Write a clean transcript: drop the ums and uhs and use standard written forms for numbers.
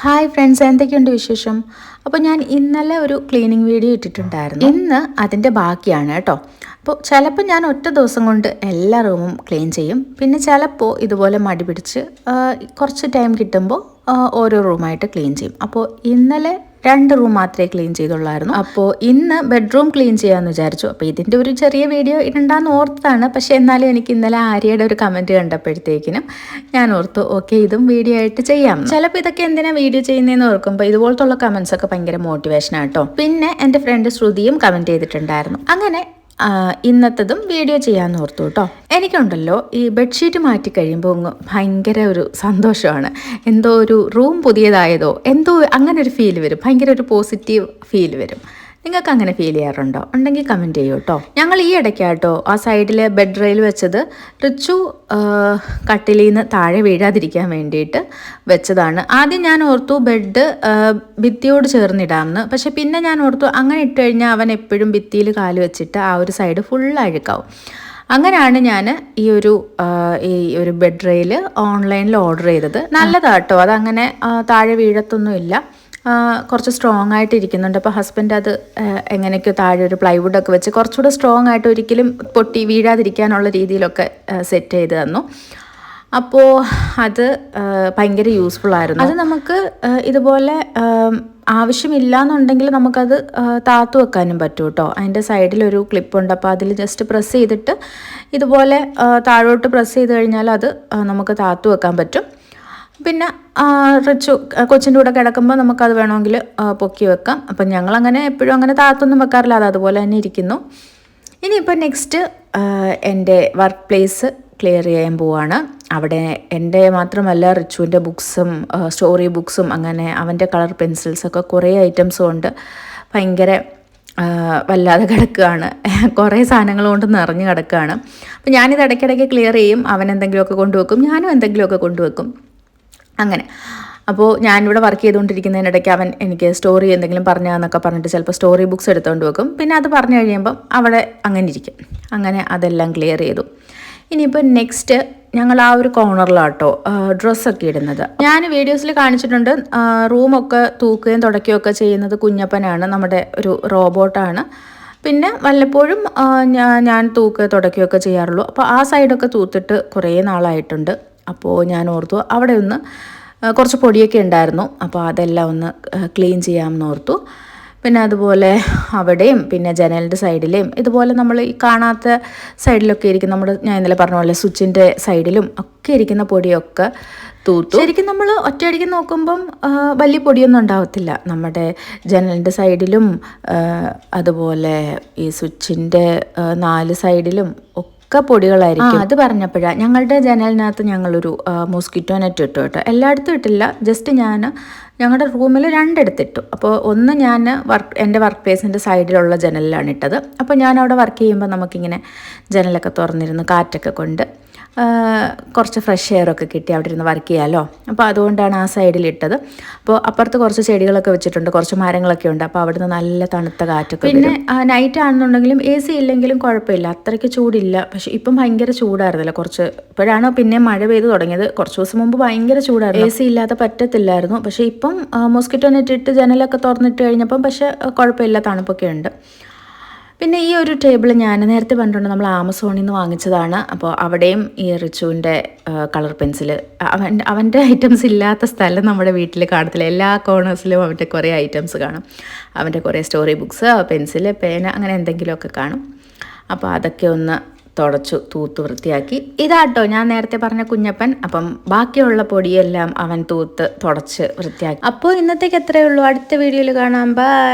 Hi friends, എന്തൊക്കെയുണ്ട് വിശേഷം? അപ്പോൾ ഞാൻ ഇന്നലെ ഒരു ക്ലീനിങ് വീഡിയോ ഇട്ടിട്ടുണ്ടായിരുന്നു. ഇന്ന് അതിൻ്റെ ബാക്കിയാണ് കേട്ടോ. അപ്പോൾ ചിലപ്പോൾ ഞാൻ ഒറ്റ ദിവസം കൊണ്ട് എല്ലാ റൂമും ക്ലീൻ ചെയ്യും. പിന്നെ ചിലപ്പോൾ ഇതുപോലെ മടി പിടിച്ച് കുറച്ച് ടൈം കിട്ടുമ്പോൾ ഓരോ റൂമായിട്ട് ക്ലീൻ ചെയ്യും. അപ്പോൾ ഇന്നലെ 2 റൂം മാത്രമേ ക്ലീൻ ചെയ്തുള്ളായിരുന്നു. അപ്പോൾ ഇന്ന് ബെഡ്റൂം ക്ലീൻ ചെയ്യാമെന്ന് വിചാരിച്ചു. അപ്പോൾ ഇതിൻ്റെ ഒരു ചെറിയ വീഡിയോ ഇടണ്ടാന്ന് ഓർത്താണ്. പക്ഷേ എന്നാലും എനിക്ക് ഇന്നലെ ആര്യയുടെ ഒരു കമൻറ്റ് കണ്ടപ്പോഴത്തേക്കിനും ഞാൻ ഓർത്തു ഓക്കെ ഇതും വീഡിയോ ആയിട്ട് ചെയ്യാം. ചിലപ്പോൾ ഇതൊക്കെ എന്തിനാണ് വീഡിയോ ചെയ്യുന്നതെന്ന് ഓർക്കുമ്പോൾ ഇതുപോലത്തുള്ള കമൻസ് ഒക്കെ ഭയങ്കര മോട്ടിവേഷനാണ് കേട്ടോ. പിന്നെ എൻ്റെ ഫ്രണ്ട് ശ്രുതിയും കമൻറ്റ് ചെയ്തിട്ടുണ്ടായിരുന്നു. അങ്ങനെ ഇന്നത്തതും വീഡിയോ ചെയ്യാമെന്ന് ഓർത്തു കേട്ടോ. എനിക്കുണ്ടല്ലോ ഈ ബെഡ്ഷീറ്റ് മാറ്റി കഴിയുമ്പോൾ ഭയങ്കര ഒരു സന്തോഷമാണ്. എന്തോ ഒരു റൂം പുതിയതായതോ എന്തോ അങ്ങനെ ഒരു ഫീൽ വരും. ഭയങ്കര ഒരു പോസിറ്റീവ് ഫീൽ വരും. നിങ്ങൾക്ക് അങ്ങനെ ഫീൽ ചെയ്യാറുണ്ടോ? ഉണ്ടെങ്കിൽ കമൻറ്റ് ചെയ്യൂ കേട്ടോ. ഞങ്ങൾ ഈ ഇടയ്ക്കാട്ടോ ആ സൈഡിൽ ബെഡ് റെയിൽ വെച്ചത് റിച്ചു കട്ടിലിൽ നിന്ന് താഴെ വീഴാതിരിക്കാൻ വേണ്ടിയിട്ട് വെച്ചതാണ്. ആദ്യം ഞാൻ ഓർത്തു ബെഡ് ഭിത്തിയോട് ചേർന്നിടാമെന്ന്. പക്ഷെ പിന്നെ ഞാൻ ഓർത്തു അങ്ങനെ ഇട്ട് കഴിഞ്ഞാൽ അവൻ എപ്പോഴും ഭിത്തിയിൽ കാല് വെച്ചിട്ട് ആ ഒരു സൈഡ് ഫുൾ അഴുക്കാവും. അങ്ങനെയാണ് ഞാൻ ഈ ഒരു ബെഡ് റെയിൽ ഓൺലൈനിൽ ഓർഡർ ചെയ്തത്. നല്ലതാട്ടോ, അതങ്ങനെ താഴെ വീഴത്തൊന്നുമില്ല. കുറച്ച് സ്ട്രോങ് ആയിട്ട് ഇരിക്കുന്നുണ്ട്. അപ്പോൾ ഹസ്ബൻഡ് അത് എങ്ങനെയൊക്കെയോ താഴെ ഒരു പ്ലൈവുഡൊക്കെ വെച്ച് കുറച്ചുകൂടെ സ്ട്രോങ് ആയിട്ട് ഒരിക്കലും പൊട്ടി വീഴാതിരിക്കാനുള്ള രീതിയിലൊക്കെ സെറ്റ് ചെയ്ത് തന്നു. അപ്പോൾ അത് ഭയങ്കര യൂസ്ഫുള്ളായിരുന്നു. അത് നമുക്ക് ഇതുപോലെ ആവശ്യമില്ല എന്നുണ്ടെങ്കിൽ നമുക്കത് താത്തു വെക്കാനും പറ്റും കേട്ടോ. അതിൻ്റെ സൈഡിലൊരു ക്ലിപ്പുണ്ട്. അപ്പോൾ അതിൽ ജസ്റ്റ് പ്രസ് ചെയ്തിട്ട് ഇതുപോലെ താഴോട്ട് പ്രസ് ചെയ്ത് കഴിഞ്ഞാൽ അത് നമുക്ക് താത്തു വെക്കാൻ പറ്റും. പിന്നെ റിച്ചു കൊച്ചിൻ്റെ കൂടെ കിടക്കുമ്പോൾ നമുക്കത് വേണമെങ്കിൽ പൊക്കി വെക്കാം. അപ്പം ഞങ്ങളങ്ങനെ എപ്പോഴും അങ്ങനെ താത്തൊന്നും വെക്കാറില്ല, അത് അതുപോലെ തന്നെ ഇരിക്കുന്നു. ഇനിയിപ്പോൾ നെക്സ്റ്റ് എൻ്റെ വർക്ക് പ്ലേസ് ക്ലിയർ ചെയ്യാൻ പോവാണ്. അവിടെ എൻ്റെ മാത്രമല്ല റിച്ചുവിൻ്റെ ബുക്സും സ്റ്റോറി ബുക്സും അങ്ങനെ അവൻ്റെ കളർ പെൻസിൽസൊക്കെ കുറേ ഐറ്റംസും ഉണ്ട്. ഭയങ്കര വല്ലാതെ കിടക്കുകയാണ്. കുറേ സാധനങ്ങൾ കൊണ്ട് നിറഞ്ഞ് കിടക്കുകയാണ്. അപ്പോൾ ഞാനിത് ഇടയ്ക്കിടയ്ക്ക് ക്ലിയർ ചെയ്യും. അവൻ എന്തെങ്കിലുമൊക്കെ കൊണ്ടുവെക്കും, ഞാനും എന്തെങ്കിലുമൊക്കെ കൊണ്ടുവെക്കും. അങ്ങനെ അപ്പോൾ ഞാനിവിടെ വർക്ക് ചെയ്തുകൊണ്ടിരിക്കുന്നതിനിടയ്ക്ക് അവൻ എനിക്ക് സ്റ്റോറി എന്തെങ്കിലും പറഞ്ഞാന്നൊക്കെ പറഞ്ഞിട്ട് ചിലപ്പോൾ സ്റ്റോറി ബുക്സ് എടുത്തുകൊണ്ട് വെക്കും. പിന്നെ അത് പറഞ്ഞു കഴിയുമ്പം അവിടെ അങ്ങനെ ഇരിക്കും. അങ്ങനെ അതെല്ലാം ക്ലിയർ ചെയ്തു. ഇനിയിപ്പോൾ നെക്സ്റ്റ് ഞങ്ങൾ ആ ഒരു കോർണറിലാട്ടോ ഡ്രസ്സൊക്കെ ഇടുന്നത്. ഞാൻ വീഡിയോസിൽ കാണിച്ചിട്ടുണ്ട്. റൂമൊക്കെ തൂക്കുകയും തുടയ്ക്കുകയൊക്കെ ചെയ്യുന്നത് കുഞ്ഞപ്പനാണ്, നമ്മുടെ ഒരു റോബോട്ടാണ്. പിന്നെ വല്ലപ്പോഴും ഞാൻ തൂക്കുകയോ തുടയ്ക്കുകയൊക്കെ ചെയ്യാറുള്ളൂ. അപ്പോൾ ആ സൈഡൊക്കെ തൂത്തിട്ട് കുറേ നാളായിട്ടുണ്ട്. അപ്പോൾ ഞാൻ ഓർത്തു അവിടെ ഒന്ന് കുറച്ച് പൊടിയൊക്കെ ഉണ്ടായിരുന്നു. അപ്പോൾ അതെല്ലാം ഒന്ന് ക്ലീൻ ചെയ്യാമെന്ന് ഓർത്തു. പിന്നെ അതുപോലെ അവിടെയും പിന്നെ ജനലിൻ്റെ സൈഡിലെയും ഇതുപോലെ നമ്മൾ ഈ കാണാത്ത സൈഡിലൊക്കെ ഇരിക്കുന്ന ഞാൻ ഇന്നലെ പറഞ്ഞ പോലെ സ്വിച്ചിൻ്റെ സൈഡിലും ഒക്കെ ഇരിക്കുന്ന പൊടിയൊക്കെ തൂത്തു. ശരിക്കും നമ്മൾ ഒറ്റയടിക്ക് നോക്കുമ്പം വലിയ പൊടിയൊന്നും ഉണ്ടാവത്തില്ല. നമ്മുടെ ജനലിൻ്റെ സൈഡിലും അതുപോലെ ഈ സ്വിച്ചിൻ്റെ 4 സൈഡിലും ഒക്കെ പൊടികളായിരിക്കും. അത് പറഞ്ഞപ്പോഴാണ് ഞങ്ങളുടെ ജനലിനകത്ത് ഞങ്ങളൊരു മോസ്കിറ്റോ നെറ്റ് ഇട്ടു കേട്ടോ. എല്ലായിടത്തും ഇട്ടില്ല, ജസ്റ്റ് ഞങ്ങളുടെ റൂമിൽ 2 എടുത്തിട്ടു. അപ്പോൾ ഒന്ന് ഞാൻ എൻ്റെ വർക്ക് പ്ലേസിൻ്റെ സൈഡിലുള്ള ജനലിലാണ് ഇട്ടത്. അപ്പോൾ ഞാൻ അവിടെ വർക്ക് ചെയ്യുമ്പോൾ നമുക്കിങ്ങനെ ജനലൊക്കെ തുറന്നിരുന്ന് കാറ്റൊക്കെ കൊണ്ട് കുറച്ച് ഫ്രഷ് എയറൊക്കെ കിട്ടി അവിടെ ഇരുന്ന് വർക്ക് ചെയ്യാമല്ലോ. അപ്പോൾ അതുകൊണ്ടാണ് ആ സൈഡിലിട്ടത്. അപ്പോൾ അപ്പുറത്ത് കുറച്ച് ചെടികളൊക്കെ വെച്ചിട്ടുണ്ട്, കുറച്ച് മരങ്ങളൊക്കെ ഉണ്ട്. അപ്പോൾ അവിടുന്ന് നല്ല തണുത്ത കാറ്റൊക്കെ. പിന്നെ നൈറ്റ് ആണെന്നുണ്ടെങ്കിലും AC ഇല്ലെങ്കിലും കുഴപ്പമില്ല, അത്രയ്ക്ക് ചൂടില്ല. പക്ഷേ ഇപ്പം ഭയങ്കര ചൂടായിരുന്നല്ലോ ഇപ്പോഴാണ് പിന്നെ മഴ പെയ്ത് തുടങ്ങിയത്. കുറച്ച് ദിവസം മുമ്പ് ഭയങ്കര ചൂടായിരുന്നു, AC ഇല്ലാതെ പറ്റത്തില്ലായിരുന്നു. പക്ഷേ ഇപ്പം മോസ്കിറ്റോ നെറ്റ് ഇട്ട് ജനലൊക്കെ തുറന്നിട്ട് കഴിഞ്ഞപ്പം പക്ഷേ കുഴപ്പമില്ല, തണുപ്പൊക്കെ ഉണ്ട്. പിന്നെ ഈ ഒരു ടേബിൾ ഞാൻ നേരത്തെ പറഞ്ഞിട്ടുണ്ട്, നമ്മൾ ആമസോണിൽ നിന്ന് വാങ്ങിച്ചതാണ്. അപ്പോൾ അവിടെയും ഈ റിച്ചുവിൻ്റെ കളർ പെൻസിൽ, അവൻ്റെ ഐറ്റംസ് ഇല്ലാത്ത സ്ഥലം നമ്മുടെ വീട്ടിൽ കാണത്തില്ല. എല്ലാ കോർണേഴ്സിലും അവൻ്റെ കുറേ ഐറ്റംസ് കാണും. അവൻ്റെ കുറേ സ്റ്റോറി ബുക്സ്, പെൻസിൽ, പേന, അങ്ങനെ എന്തെങ്കിലുമൊക്കെ കാണും. അപ്പോൾ അതൊക്കെ ഒന്ന് തൂത്ത് വൃത്തിയാക്കി. ഇതാട്ടോ ഞാൻ നേരത്തെ പറഞ്ഞ കുഞ്ഞപ്പൻ. അപ്പം ബാക്കിയുള്ള പൊടിയെല്ലാം അവൻ തുടച്ച് വൃത്തിയാക്കി. അപ്പോൾ ഇന്നത്തേക്ക് എത്രയേ ഉള്ളൂ. അടുത്ത വീഡിയോയിൽ കാണാം. ബൈ.